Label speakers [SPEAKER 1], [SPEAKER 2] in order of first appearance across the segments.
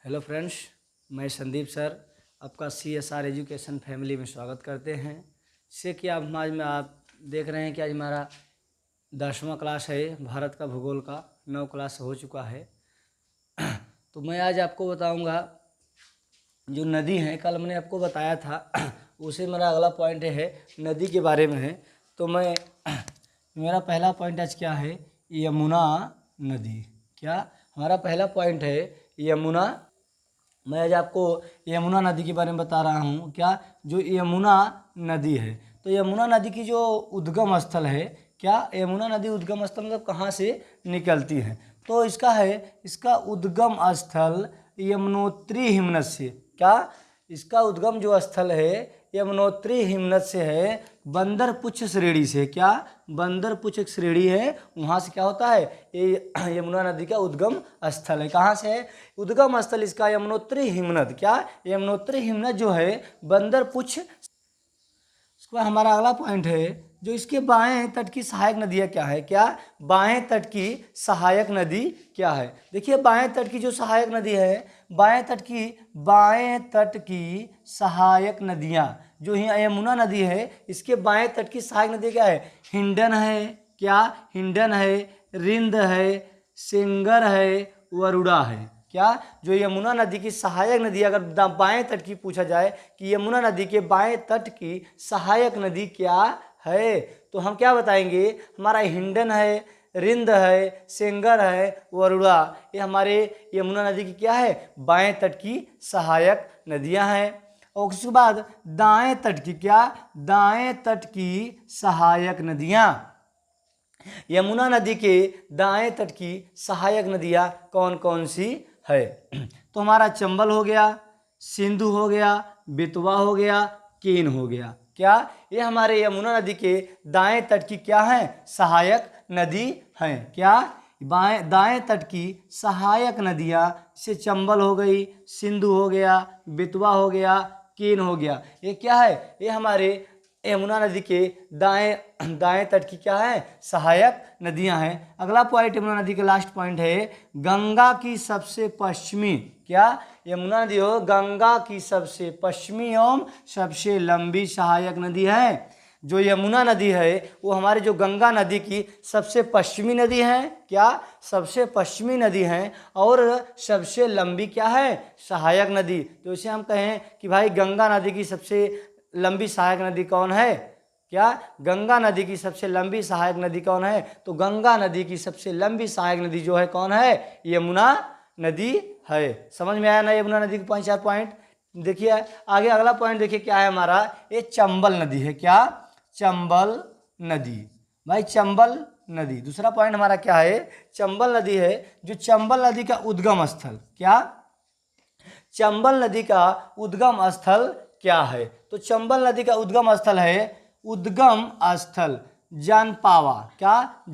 [SPEAKER 1] Hello friends, मैं Sandeep sir आपका CSR education family में स्वागत करते हैं। जैसे कि आप देख रहे हैं कि आज हमारा 10वां क्लास है, भारत का भूगोल का 9 क्लास हो चुका है। तो मैं आज आपको बताऊंगा जो नदी है, कल मैंने आपको बताया था उसे मेरा अगला पॉइंट है नदी के बारे में है। तो मेरा पहला पॉइंट आज क्या है, यमुना नदी। क्या हमारा पहला पॉइंट है यमुना। मैं आज आपको यमुना नदी के बारे में बता रहा हूँ। क्या जो यमुना नदी है, तो यमुना नदी की जो उद्गम स्थल है, क्या यमुना नदी उद्गम स्थल मतलब कहाँ से निकलती है, तो इसका उद्गम स्थल यमुनोत्री हिमनद से। क्या इसका उद्गम जो स्थल है यमुनोत्री हिमनद से है, बंदर पुच्छ श्रेणी से। क्या बंदर पुच्छ श्रेणी है, वहाँ से क्या होता है, ये यमुना नदी का उद्गम स्थल है। कहाँ से है उद्गम स्थल इसका, यमुनोत्री हिमनद। क्या यमुनोत्री हिमनद जो है बंदर पुच्छ। उसके बाद हमारा अगला पॉइंट है जो इसके बाएं तट की सहायक नदियाँ क्या है। क्या बाएं तट की सहायक नदी क्या है। देखिए बाएं तट की जो सहायक नदी है, बाएं तट की सहायक नदियाँ जो ही यमुना नदी है, इसके बाएं तट की सहायक नदी क्या है, हिंडन है। क्या हिंडन है, रिंद है, सेंगर है, वरुणा है। क्या जो यमुना नदी की सहायक नदी, अगर बाएं तट की पूछा जाए कि यमुना नदी के बाएं तट की सहायक नदी क्या है, तो हम क्या बताएंगे, हमारा हिंडन है, रिंद है, सेंगर है, वरुणा, ये हमारे यमुना नदी की क्या है, बाएं तट की सहायक नदियां हैं। और उसके बाद दाएं तट की, क्या दाएं तट की सहायक नदियां, यमुना नदी के दाएं तट की सहायक नदियां कौन कौन सी है। तो हमारा चंबल हो गया, सिंधु हो गया, बेतवा हो गया, केन हो गया। क्या ये हमारे यमुना नदी के दाएं तट की क्या है, सहायक नदी हैं। क्या दाएं तट की सहायक नदियां से चंबल हो गई, सिंधु हो गया, बेतवा हो गया, केन हो गया। ये क्या है, ये हमारे यमुना नदी के दाएं तट की क्या है, सहायक नदियां हैं। अगला पॉइंट यमुना नदी का लास्ट पॉइंट है गंगा की सबसे पश्चिमी। क्या यमुना नदी हो गंगा की सबसे पश्चिमी एवं सबसे लंबी सहायक नदी है। जो यमुना नदी है वो हमारे जो गंगा नदी की सबसे पश्चिमी नदी है। क्या सबसे पश्चिमी नदी है और सबसे लंबी क्या है, सहायक नदी। तो इसे हम कहें कि भाई गंगा नदी की सबसे लंबी सहायक नदी कौन है। क्या गंगा नदी की सबसे लंबी सहायक नदी कौन है, तो गंगा नदी की सबसे लंबी सहायक नदी जो है कौन है, यमुना नदी है। समझ में आया ना यमुना नदी के 5-4 पॉइंट। देखिए आगे अगला पॉइंट देखिए क्या है हमारा, ये चंबल नदी है। क्या चंबल नदी, भाई चंबल नदी दूसरा पॉइंट हमारा क्या है, चंबल नदी है। जो चंबल नदी का उद्गम स्थल, क्या चंबल नदी का उद्गम स्थल क्या है, तो चंबल नदी का उद्गम स्थल है, उद्गम स्थल जानपावा। क्या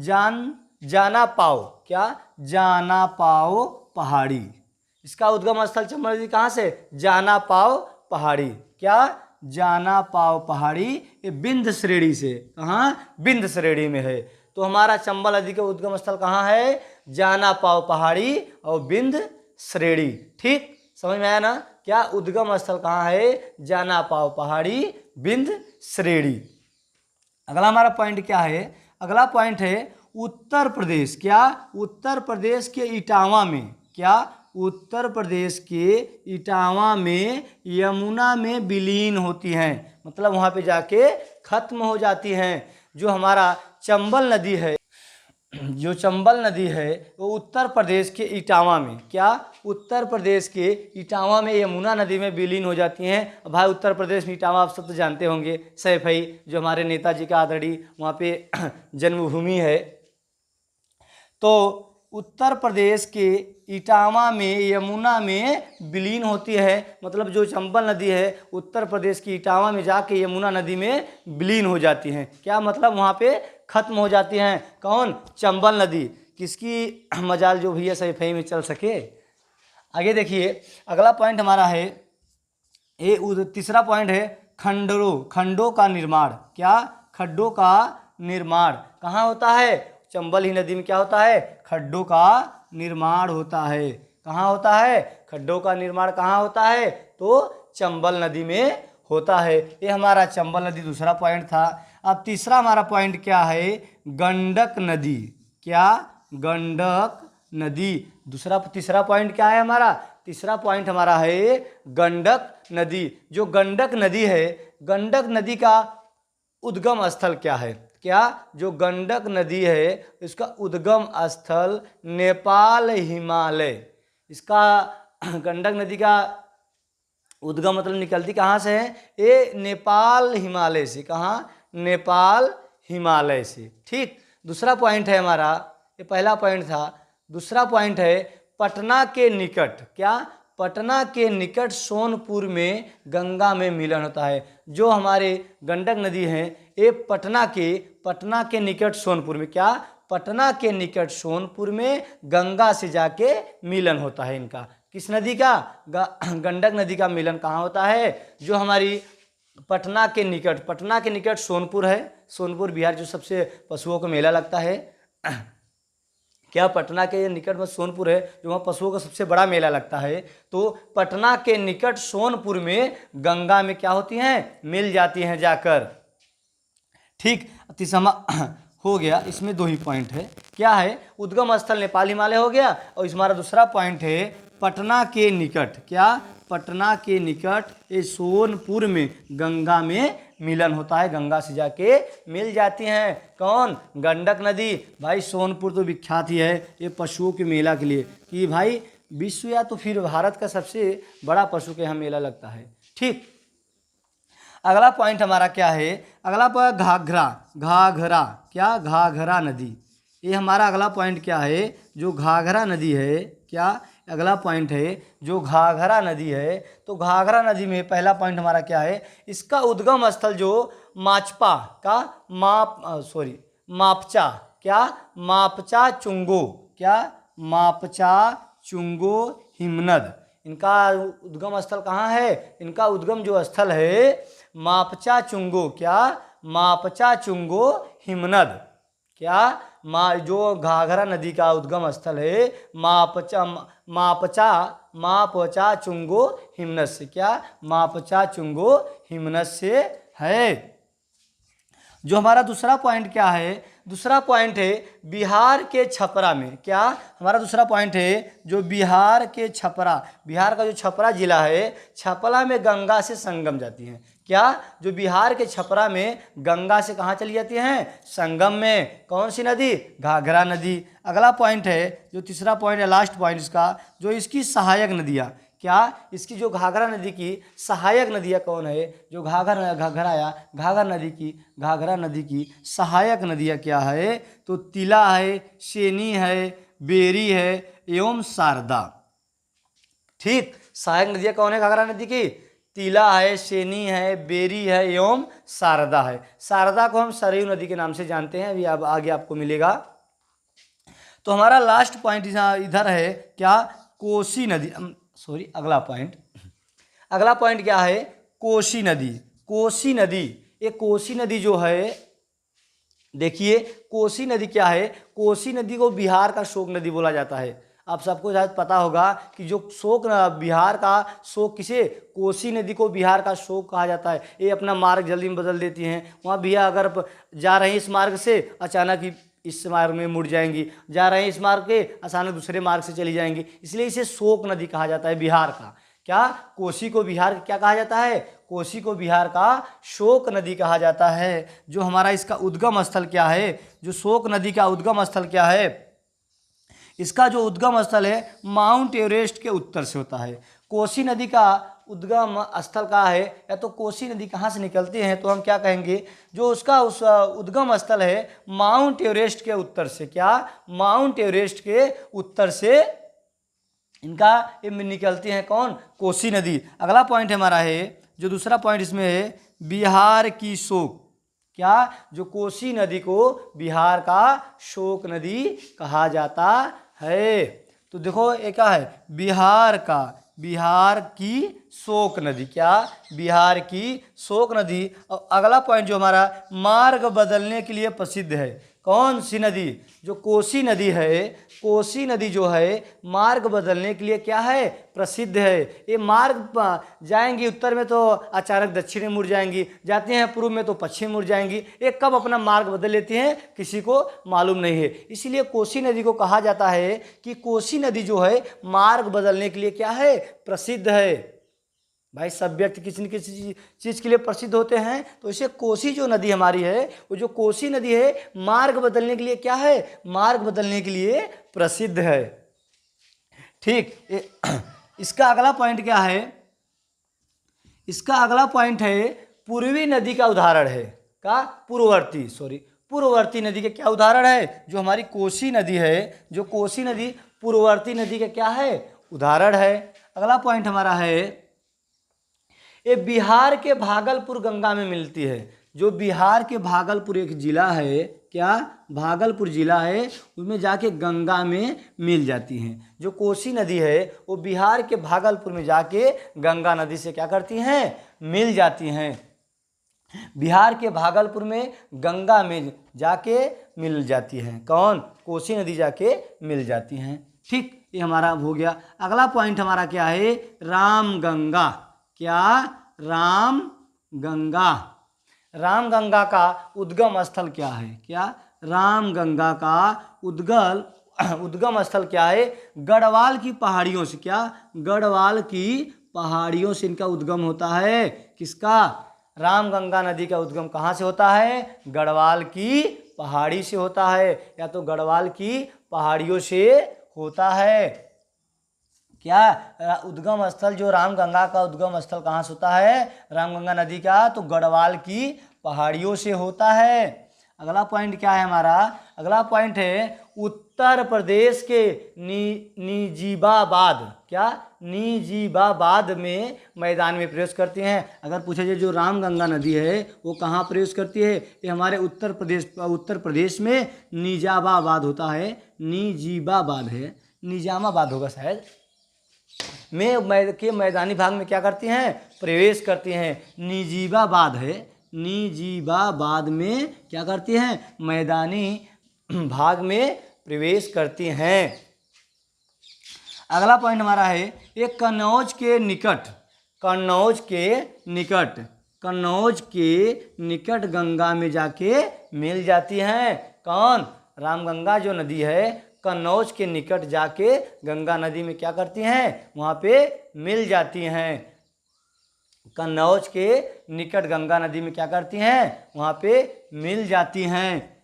[SPEAKER 1] जाना पाओ, क्या जाना पाओ पहाड़ी। इसका उद्गम स्थल चंबल नदी कहाँ से, जाना पाओ पहाड़ी। क्या जाना पाओ पहाड़ी, ये बिंद श्रेणी से, कहाँ बिंद श्रेणी में है। तो हमारा चंबल नदी का उद्गम स्थल कहाँ है, जाना पाओ पहाड़ी और बिंद श्रेणी। ठीक समझ में आया ना, क्या उद्गम स्थल कहाँ है, जाना पाओ पहाड़ी, बिंद श्रेणी। अगला हमारा पॉइंट क्या है, अगला पॉइंट है उत्तर प्रदेश। क्या उत्तर प्रदेश के इटावा में, क्या उत्तर प्रदेश के इटावा में यमुना में विलीन होती हैं, मतलब वहां पे जाके खत्म हो जाती हैं। जो हमारा चंबल नदी है, जो चंबल नदी है वो उत्तर प्रदेश के इटावा में, क्या उत्तर प्रदेश के इटावा में यमुना नदी में विलीन हो जाती हैं। भाई उत्तर प्रदेश में इटावा आप सब तो जानते होंगे, सैफई जो हमारे नेताजी का आदरणीय वहाँ पे जन्मभूमि है। तो उत्तर प्रदेश के इटावा में यमुना में विलीन होती है, मतलब जो चंबल नदी है उत्तर प्रदेश की इटावा में जाके यमुना नदी में विलीन हो जाती हैं। क्या मतलब वहाँ पे खत्म हो जाती हैं, कौन, चंबल नदी। किसकी मजाल जो भैया सैफई में चल सके। आगे देखिए अगला पॉइंट हमारा है, ये तीसरा पॉइंट है खंडों का निर्माण। क्या खड्डों का निर्माण कहाँ होता है, चंबल ही नदी में क्या होता है, खड्डों का निर्माण होता है। कहाँ होता है? खड्डों का निर्माण कहाँ होता है? तो चंबल नदी में होता है। ये हमारा चंबल नदी दूसरा पॉइंट था। अब तीसरा हमारा पॉइंट क्या है? गंडक नदी। क्या? गंडक नदी। तीसरा पॉइंट क्या है हमारा? तीसरा पॉइंट हमारा है गंडक नदी। जो गंडक नदी है, गंडक नदी का उद्गम स्थल क्या है? क्या? जो गंडक नदी है इसका उद्गम स्थल नेपाल हिमालय। इसका गंडक नदी का उद्गम मतलब निकलती कहाँ से है? ये नेपाल हिमालय से। कहाँ? नेपाल हिमालय से। ठीक। दूसरा पॉइंट है हमारा, ये पहला पॉइंट था, दूसरा पॉइंट है पटना के निकट। क्या? पटना के निकट सोनपुर में गंगा में मिलन होता है। जो हमारे गंडक नदी है ये पटना के निकट सोनपुर में, क्या? पटना के निकट सोनपुर में गंगा से जाके मिलन होता है इनका। किस नदी का? गंडक नदी का मिलन कहाँ होता है? जो हमारी पटना के निकट सोनपुर है। सोनपुर बिहार जो सबसे पशुओं का मेला लगता है। क्या? पटना के निकट में सोनपुर है जो वहाँ पशुओं का सबसे बड़ा मेला लगता है। तो पटना के निकट सोनपुर में गंगा में क्या होती हैं? मिल जाती हैं जाकर। ठीक। तीसरा हो गया, इसमें दो ही पॉइंट है। क्या है? उद्गम स्थल नेपाल हिमालय हो गया, और इस हमारा दूसरा पॉइंट है पटना के निकट। क्या? पटना के निकट ये सोनपुर में गंगा में मिलन होता है। गंगा से जाके मिल जाती हैं। कौन? गंडक नदी। भाई सोनपुर तो विख्यात ही है ये पशुओं के मेला के लिए, कि भाई विश्व या तो फिर भारत का सबसे बड़ा पशु के यहाँ मेला लगता है। ठीक। अगला पॉइंट हमारा क्या है? अगला पॉइंट घाघरा। क्या? घाघरा नदी। ये हमारा अगला पॉइंट क्या है? जो घाघरा नदी है। क्या? अगला पॉइंट है जो घाघरा नदी है। तो घाघरा नदी में पहला पॉइंट हमारा क्या है? इसका उद्गम स्थल जो माचपा का मापचा। क्या? मापचा चुंगो। क्या? मापचा चुंगो हिमनद। इनका उद्गम स्थल कहाँ है? इनका उद्गम जो स्थल है मापचा चुंगो। क्या? मापचा चुंगो हिमनद। क्या? जो घाघरा नदी का उद्गम स्थल है मापचा चुंगो हिमनद से। क्या? मापचा चुंगो हिमनद से है। जो हमारा दूसरा पॉइंट क्या है? दूसरा पॉइंट है बिहार के छपरा में। क्या? हमारा दूसरा पॉइंट है जो बिहार के छपरा, बिहार का जो छपरा जिला है, छपरा में गंगा से संगम जाती हैं। क्या? जो बिहार के छपरा में गंगा से कहाँ चली जाती हैं? संगम में। कौन सी नदी? घाघरा नदी। अगला पॉइंट है जो तीसरा पॉइंट है, लास्ट पॉइंट इसका, जो इसकी सहायक नदियाँ। क्या? इसकी जो घाघरा नदी की सहायक नदियाँ कौन है? जो घाघरा नदी की सहायक नदियाँ क्या है? तो तिला है, शेनी है, बेरी है एवं शारदा। ठीक। सहायक नदियाँ कौन है घाघरा नदी की? तिला है, शेनी है, बेरी है एवं शारदा है। शारदा को हम सरयू नदी के नाम से जानते हैं, अभी अब आगे आपको मिलेगा। तो हमारा लास्ट पॉइंट इधर है क्या? कोसी नदी। अगला पॉइंट क्या है? कोसी नदी। कोसी नदी, ये कोसी नदी जो है, देखिए कोसी नदी क्या है? कोसी नदी को बिहार का शोक नदी बोला जाता है। आप सबको शायद पता होगा कि जो बिहार का शोक किसे? कोसी नदी को बिहार का शोक कहा जाता है। ये अपना मार्ग जल्दी में बदल देती हैं। वहाँ भैया अगर जा रहे हैं इस मार्ग से, अचानक ही इस मार्ग में मुड़ जाएंगी, जा रहे हैं इस मार्ग के, अचानक दूसरे मार्ग से चली जाएंगी, इसलिए इसे शोक नदी कहा जाता है बिहार का। क्या? कोसी को बिहार क्या कहा जाता है? कोसी को बिहार का शोक नदी कहा जाता है। जो हमारा इसका उद्गम स्थल क्या है? जो शोक नदी का उद्गम स्थल क्या है? इसका जो उद्गम स्थल है माउंट एवरेस्ट के उत्तर से होता है। कोसी नदी का उद्गम स्थल कहाँ है? या तो कोसी नदी कहाँ से निकलती है तो हम क्या कहेंगे? जो उसका उद्गम स्थल है माउंट एवरेस्ट के उत्तर से। क्या? माउंट एवरेस्ट के उत्तर से इनका निकलती हैं। कौन? कोसी नदी। अगला पॉइंट हमारा है जो दूसरा पॉइंट इसमें है बिहार की शोक। क्या? जो कोसी नदी को बिहार का शोक नदी कहा जाता है। तो देखो ये क्या है? बिहार की शोक नदी। क्या? बिहार की शोक नदी। और अगला पॉइंट जो हमारा मार्ग बदलने के लिए प्रसिद्ध है। कौन सी नदी? जो कोसी नदी है, कोसी नदी जो है मार्ग बदलने के लिए क्या है? प्रसिद्ध है। ये मार्ग जाएंगी उत्तर में तो अचानक दक्षिण में मुड़ जाएंगी, जाते हैं पूर्व में तो पश्चिम मुड़ जाएंगी। ये कब अपना मार्ग बदल लेती हैं किसी को मालूम नहीं है। इसीलिए कोसी नदी को कहा जाता है कि कोसी नदी जो है मार्ग बदलने के लिए क्या है? प्रसिद्ध है। भाई सब व्यक्ति किसी न किसी चीज़ के लिए प्रसिद्ध होते हैं, तो इसे कोसी जो नदी हमारी है, वो जो कोसी नदी है मार्ग बदलने के लिए क्या है? मार्ग बदलने के लिए प्रसिद्ध है। ठीक, इसका अगला पॉइंट क्या है? इसका अगला पॉइंट है पूर्वी नदी का उदाहरण है। का? पूर्ववर्ती नदी के क्या उदाहरण है? जो हमारी कोसी नदी है, जो कोसी नदी पूर्ववर्ती नदी के क्या है? उदाहरण है। अगला पॉइंट हमारा है ये बिहार के भागलपुर गंगा में मिलती है। जो बिहार के भागलपुर एक जिला है, क्या? भागलपुर जिला है, उसमें जाके गंगा में मिल जाती हैं। जो कोसी नदी है वो बिहार के भागलपुर में जाके गंगा नदी से क्या करती हैं? मिल जाती हैं। बिहार के भागलपुर में गंगा में जाके मिल जाती हैं। कौन? कोसी नदी जाके मिल जाती हैं। ठीक, ये हमारा हो गया। अगला पॉइंट हमारा क्या है? रामगंगा। क्या? रामगंगा। रामगंगा का उद्गम स्थल क्या है? क्या? रामगंगा का उद्गम स्थल क्या है? गढ़वाल की पहाड़ियों से। क्या? गढ़वाल की पहाड़ियों से इनका उद्गम होता है। किसका? रामगंगा नदी का उद्गम कहाँ से होता है? गढ़वाल की पहाड़ी से होता है, या तो गढ़वाल की पहाड़ियों से होता है। क्या? उद्गम स्थल जो रामगंगा का उद्गम स्थल कहाँ से होता है? रामगंगा नदी का तो गढ़वाल की पहाड़ियों से होता है। अगला पॉइंट क्या है हमारा? अगला पॉइंट है उत्तर प्रदेश के निजीबाबाद। क्या? निजीबाबाद में मैदान में प्रवेश करती हैं। अगर पूछा जाए जो रामगंगा नदी है वो कहाँ प्रवेश करती है? ये हमारे उत्तर प्रदेश में निजामाबाद होता है। निजीबाबाद है, निजामाबाद होगा शायद, के मैदानी भाग में क्या करती हैं? प्रवेश करती हैं। निजीबाबाद है, निजीबाबाद में क्या करती हैं? मैदानी भाग में प्रवेश करती हैं। अगला पॉइंट हमारा है ये कन्नौज के निकट गंगा में जाके मिल जाती हैं। कौन? रामगंगा जो नदी है कन्नौज के निकट जाके गंगा नदी में क्या करती हैं? वहाँ पे मिल जाती हैं। कन्नौज के निकट गंगा नदी में क्या करती हैं? वहाँ पे मिल जाती हैं।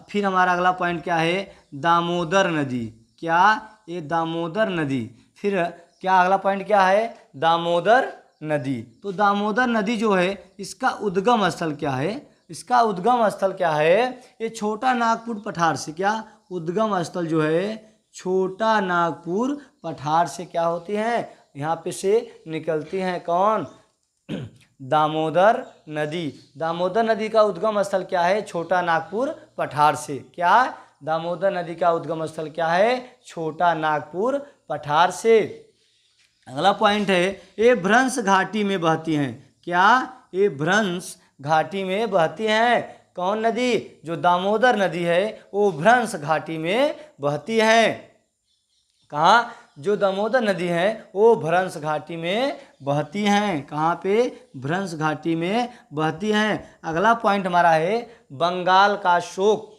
[SPEAKER 1] फिर हमारा अगला पॉइंट क्या है? दामोदर नदी। क्या? ये दामोदर नदी। फिर क्या अगला पॉइंट क्या है? दामोदर नदी। तो दामोदर नदी जो है इसका उद्गम स्थल क्या है? इसका उद्गम स्थल क्या है? ये छोटा नागपुर पठार से। क्या? उद्गम स्थल जो है छोटा नागपुर पठार से क्या होती हैं? यहाँ पे से निकलती हैं। कौन? दामोदर नदी। दामोदर नदी का उद्गम स्थल क्या है? छोटा नागपुर पठार से। क्या? दामोदर नदी का उद्गम स्थल क्या है? छोटा नागपुर पठार से। अगला पॉइंट है ये भ्रंश घाटी में बहती हैं। क्या? ये भ्रंश घाटी में बहती हैं। कौन नदी? जो दामोदर नदी है वो भ्रंश घाटी में बहती है। कहाँ? जो दामोदर नदी है वो भ्रंश घाटी में बहती हैं। कहाँ पे? भ्रंश घाटी में बहती हैं। अगला पॉइंट हमारा है बंगाल का शोक।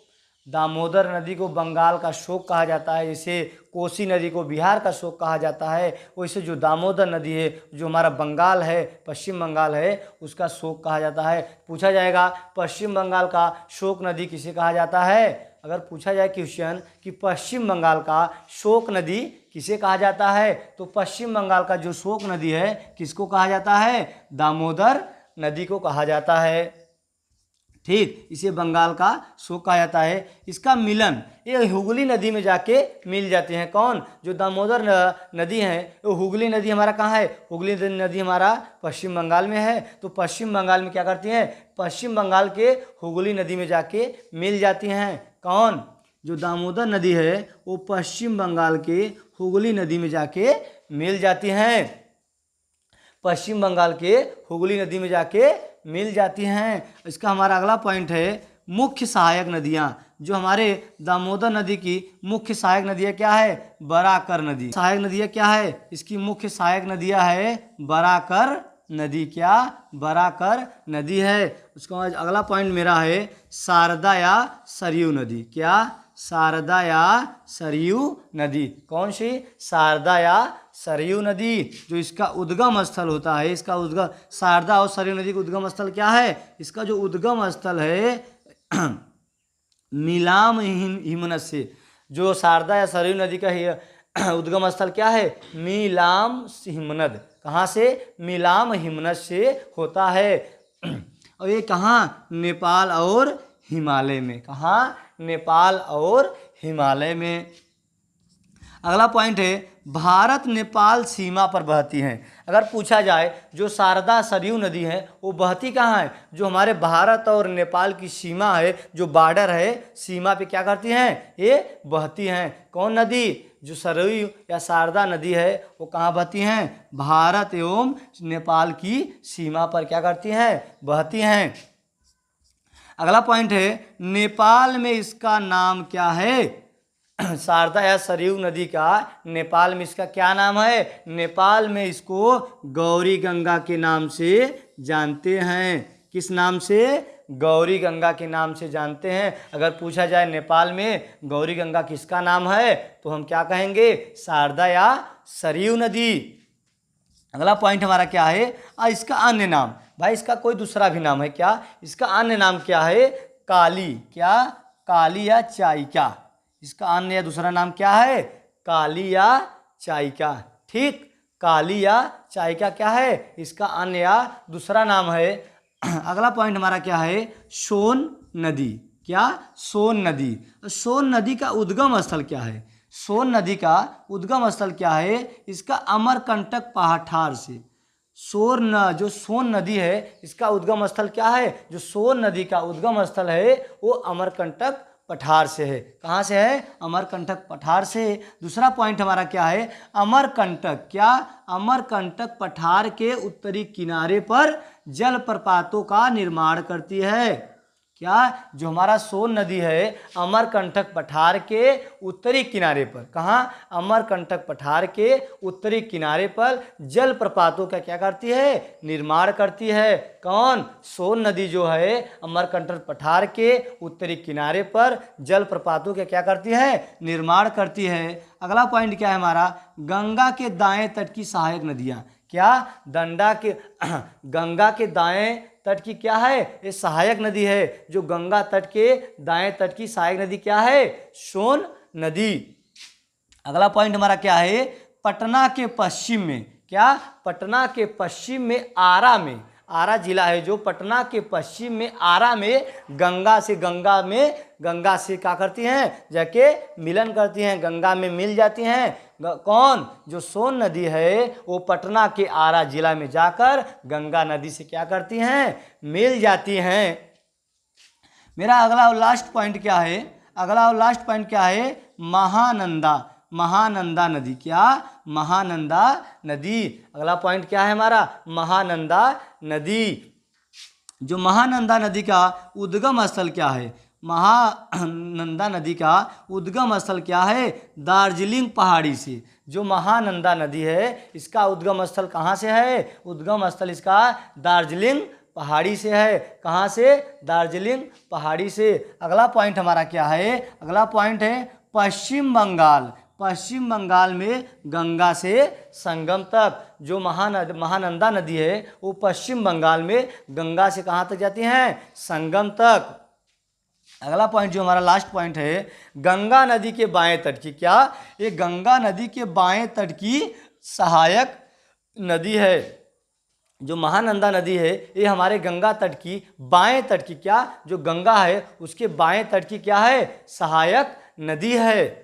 [SPEAKER 1] दामोदर नदी को बंगाल का शोक कहा जाता है, जैसे कोसी नदी को बिहार का शोक कहा जाता है, वैसे जो दामोदर नदी है जो हमारा बंगाल है, पश्चिम बंगाल है, उसका शोक कहा जाता है। पूछा जाएगा पश्चिम बंगाल का शोक नदी किसे कहा जाता है? अगर पूछा जाए क्वेश्चन कि पश्चिम बंगाल का शोक नदी किसे कहा जाता है, तो पश्चिम बंगाल का जो शोक नदी है किसको कहा जाता है? दामोदर नदी को कहा जाता है। ठीक, इसे बंगाल का शोक कहा जाता है। इसका मिलन ये हुगली नदी में जाके मिल जाते हैं। कौन? जो दामोदर नदी है वो हुगली नदी हमारा कहाँ है? हुगली नदी हमारा पश्चिम बंगाल में है। तो पश्चिम बंगाल में क्या करती हैं? पश्चिम बंगाल के हुगली नदी में जाके मिल जाती हैं। कौन? जो दामोदर नदी है वो पश्चिम बंगाल के हुगली नदी में जाके मिल जाती हैं। पश्चिम बंगाल के हुगली नदी में जाके मिल जाती हैं। इसका हमारा अगला पॉइंट है मुख्य सहायक नदियाँ, जो हमारे दामोदर नदी की मुख्य सहायक नदियाँ क्या है? बराकर नदी। सहायक नदियाँ क्या है? इसकी मुख्य सहायक नदियाँ है बराकर नदी। क्या? बराकर नदी है। उसके बाद अगला पॉइंट मेरा है शारदा या सरयू नदी। क्या? शारदा या सरयू नदी। कौन सी? शारदा या सरयू नदी, जो इसका उद्गम स्थल होता है। इसका उद्गम, शारदा और सरयू नदी का उद्गम स्थल क्या है? इसका जो उद्गम स्थल है मीलाम हिमनद से। जो शारदा या सरयू नदी का उद्गम स्थल क्या है? मीलाम हिमनद। कहाँ से? मीलाम हिमनद से होता है। और ये कहाँ? नेपाल और हिमालय में। कहाँ? नेपाल और हिमालय में। अगला पॉइंट है भारत नेपाल सीमा पर बहती हैं। अगर पूछा जाए जो शारदा सरयू नदी है वो बहती कहाँ है? जो हमारे भारत और नेपाल की सीमा है, जो बॉर्डर है, सीमा पे क्या करती हैं? ये बहती हैं। कौन नदी? जो सरयू या शारदा नदी है वो कहाँ बहती हैं? भारत एवं नेपाल की सीमा पर क्या करती हैं? बहती हैं। अगला पॉइंट है नेपाल में इसका नाम क्या है? शारदा या सरयू नदी का नेपाल में इसका क्या नाम है? नेपाल में इसको गौरी गंगा के नाम से जानते हैं। किस नाम से? गौरी गंगा के नाम से जानते हैं। अगर पूछा जाए नेपाल में गौरी गंगा किसका नाम है तो हम क्या कहेंगे? शारदा या सरयू नदी। अगला पॉइंट हमारा क्या है? इसका अन्य नाम। भाई इसका कोई दूसरा भी नाम है क्या? इसका अन्य नाम क्या है? काली। क्या? काली या चाइका। इसका अन्य या दूसरा नाम क्या है? काली या चाइका। ठीक, काली या चाइका क्या है? इसका अन्य या दूसरा नाम है। अगला पॉइंट हमारा क्या है? सोन नदी। क्या? सोन नदी। सोन नदी का उद्गम स्थल क्या है? सोन नदी का उद्गम स्थल क्या है? इसका अमरकंटक पठार से। जो सोन नदी है इसका उद्गम स्थल क्या है? जो सोन नदी का उद्गम स्थल है वो अमरकंटक पठार से है। कहाँ से है? अमरकंटक पठार से। दूसरा पॉइंट हमारा क्या है? अमरकंटक। क्या? अमरकंटक पठार के उत्तरी किनारे पर जलप्रपातों का निर्माण करती है। क्या? जो हमारा सोन नदी है अमरकंटक पठार के उत्तरी किनारे पर। कहाँ? अमरकंटक पठार के उत्तरी किनारे पर जलप्रपातों का क्या करती है? निर्माण करती है। कौन? सोन नदी जो है अमरकंटक पठार के उत्तरी किनारे पर जलप्रपातों का क्या करती है? निर्माण करती है। अगला पॉइंट क्या है हमारा? गंगा के दाएं तट की सहायक नदियाँ। क्या? गंगा के दाएं तट की क्या है? ये सहायक नदी है। जो गंगा तट के दाएं तट की सहायक नदी क्या है? सोन नदी। अगला पॉइंट हमारा क्या है? पटना के पश्चिम में। क्या? पटना के पश्चिम में आरा जिला है जो पटना के पश्चिम में आरा में गंगा से क्या करती हैं? जाके मिलन करती हैं, गंगा में मिल जाती हैं। कौन? जो सोन नदी है वो पटना के आरा जिला में जाकर गंगा नदी से क्या करती हैं? मिल जाती हैं। मेरा अगला और लास्ट पॉइंट क्या है? अगला और लास्ट पॉइंट क्या है? महानंदा नदी। क्या? महानंदा नदी। अगला पॉइंट क्या है हमारा? महानंदा नदी। जो महानंदा नदी का उद्गम स्थल क्या है? महानंदा नदी का उद्गम स्थल क्या है? दार्जिलिंग पहाड़ी से। जो महानंदा नदी है इसका उद्गम स्थल कहाँ से है? उद्गम स्थल इसका दार्जिलिंग पहाड़ी से है। कहाँ से? दार्जिलिंग पहाड़ी से। अगला पॉइंट हमारा क्या है? अगला पॉइंट है पश्चिम बंगाल में गंगा से संगम तक। जो महानंदा नदी है वो पश्चिम बंगाल में गंगा से कहाँ तक जाती हैं? संगम तक। अगला पॉइंट जो हमारा लास्ट पॉइंट है गंगा नदी के बाएं तट की। क्या? ये गंगा नदी के बाएं तट की सहायक नदी है। जो महानंदा नदी है ये हमारे गंगा तट की बाएं तट की, क्या? जो गंगा है उसके बाएं तट की क्या है? सहायक नदी है।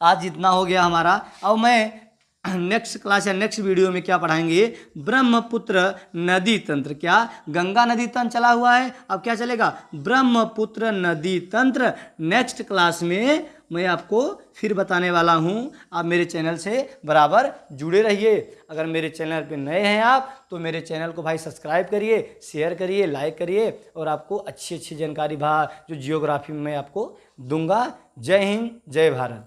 [SPEAKER 1] आज इतना हो गया हमारा। अब मैं नेक्स्ट क्लास या नेक्स्ट वीडियो में क्या पढ़ाएंगे? ब्रह्मपुत्र नदी तंत्र। क्या? गंगा नदी तंत्र चला हुआ है, अब क्या चलेगा? ब्रह्मपुत्र नदी तंत्र। नेक्स्ट क्लास में मैं आपको फिर बताने वाला हूँ। आप मेरे चैनल से बराबर जुड़े रहिए। अगर मेरे चैनल पे नए हैं आप तो मेरे चैनल को भाई सब्सक्राइब करिए, शेयर करिए, लाइक करिए और आपको अच्छी अच्छी जानकारी जो जियोग्राफी में मैं आपको दूंगा। जय हिंद, जय भारत।